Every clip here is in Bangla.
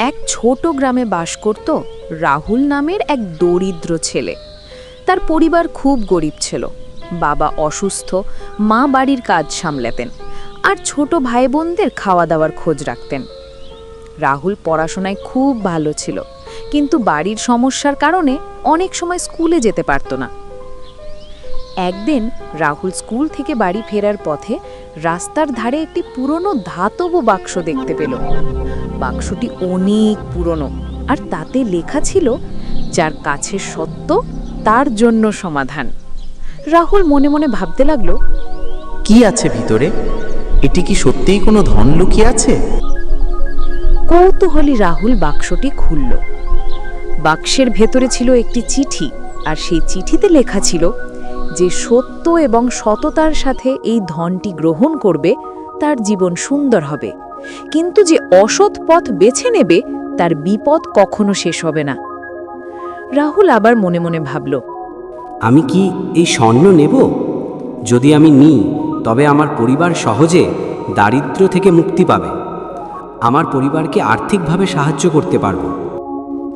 এক ছোট গ্রামে বাস করত রাহুল নামের এক দরিদ্র ছেলে। তার পরিবার খুব গরিব ছিল। বাবা অসুস্থ, মা বাড়ির কাজ সামলাতেন, আর ছোট ভাই বোনদের খাওয়া দাওয়ার খোঁজ রাখতেন। রাহুল পড়াশোনায় খুব ভালো ছিল, কিন্তু বাড়ির সমস্যার কারণে অনেক সময় স্কুলে যেতে পারত না। একদিন রাহুল স্কুল থেকে বাড়ি ফেরার পথে রাস্তার ধারে একটি পুরনো ধাতব বাক্স দেখতে পেল। বাক্সটি অনেক পুরনো, আর তাতে লেখা ছিল, যার কাছে সত্য তার জন্য সমাধান। রাহুল মনে মনে ভাবতে লাগলো, কি আছে ভিতরে? এটি কি সত্যিই কোনো ধন লুকিয়ে আছে? কৌতূহলী রাহুল বাক্সটি খুলল। বাক্সের ভেতরে ছিল একটি চিঠি, আর সেই চিঠিতে লেখা ছিল, যে সত্য এবং সততার সাথে এই ধনটি গ্রহণ করবে তার জীবন সুন্দর হবে, কিন্তু যে অসৎ পথ বেছে নেবে তার বিপদ কখনো শেষ হবে না। রাহুল আবার মনে মনে ভাবল, আমি কি এই স্বর্ণ নেব? যদি আমি নিই, তবে আমার পরিবার সহজে দারিদ্র্য থেকে মুক্তি পাবে। আমার পরিবারকে আর্থিকভাবে সাহায্য করতে পারব।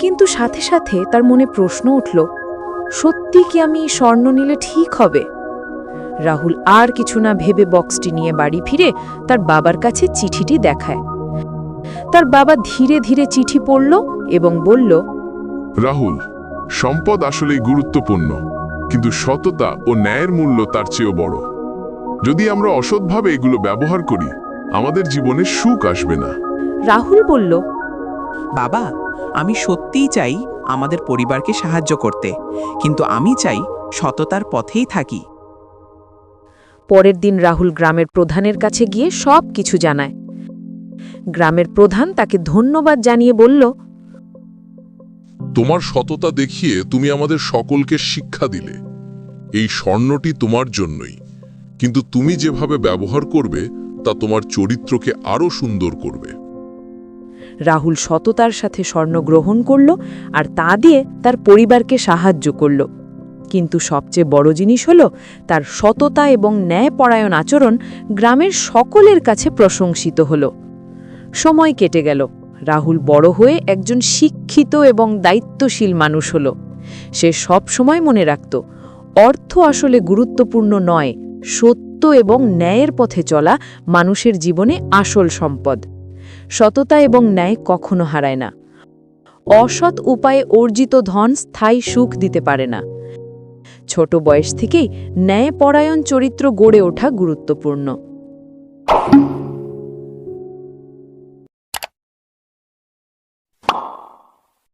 কিন্তু সাথে সাথে তার মনে প্রশ্ন উঠল, সত্যি কি আমি স্বর্ণ নিলে ঠিক হবে? রাহুল আর কিছু না ভেবে বক্সটি নিয়ে বাড়ি ফিরে তার বাবার কাছে চিঠিটি দেখায়। তার বাবা ধীরে ধীরে চিঠি পড়ল এবং বলল, রাহুল, সম্পদ আসলেই গুরুত্বপূর্ণ, কিন্তু সততা ও ন্যায়ের মূল্য তার চেয়েও বড়। যদি আমরা অসৎভাবে এগুলো ব্যবহার করি, আমাদের জীবনে সুখ আসবে না। রাহুল বলল, বাবা, আমি সত্যিই চাই আমাদের পরিবারকে সাহায্য করতে, কিন্তু আমি চাই সততার পথেই থাকি। পরের দিন রাহুল গ্রামের প্রধানের কাছে গিয়ে সব কিছু জানায়। গ্রামের প্রধান তাকে ধন্যবাদ জানিয়ে বলল, তোমার সততা দেখিয়ে তুমি আমাদের সকলকে শিক্ষা দিলে। এই স্বর্ণটি তোমার জন্যই, কিন্তু তুমি যেভাবে ব্যবহার করবে তা তোমার চরিত্রকে আরো সুন্দর করবে। রাহুল সততার সাথে স্বর্ণ গ্রহণ করল, আর তা দিয়ে তার পরিবারকে সাহায্য করল। কিন্তু সবচেয়ে বড় জিনিস হলো, তার সততা এবং ন্যায়পরায়ণ আচরণ গ্রামের সকলের কাছে প্রশংসিত হল। সময় কেটে গেল। রাহুল বড় হয়ে একজন শিক্ষিত এবং দায়িত্বশীল মানুষ হল। সে সব সময় মনে রাখত, অর্থ আসলে গুরুত্বপূর্ণ নয়, সত্য এবং ন্যায়ের পথে চলা মানুষের জীবনে আসল সম্পদ। সততা এবং ন্যায় কখনো হারায় না। অসৎ উপায়ে অর্জিত ধন স্থায়ী সুখ দিতে পারে না। ছোট বয়স থেকেই ন্যায়পরায়ণ চরিত্র গড়ে ওঠা গুরুত্বপূর্ণ।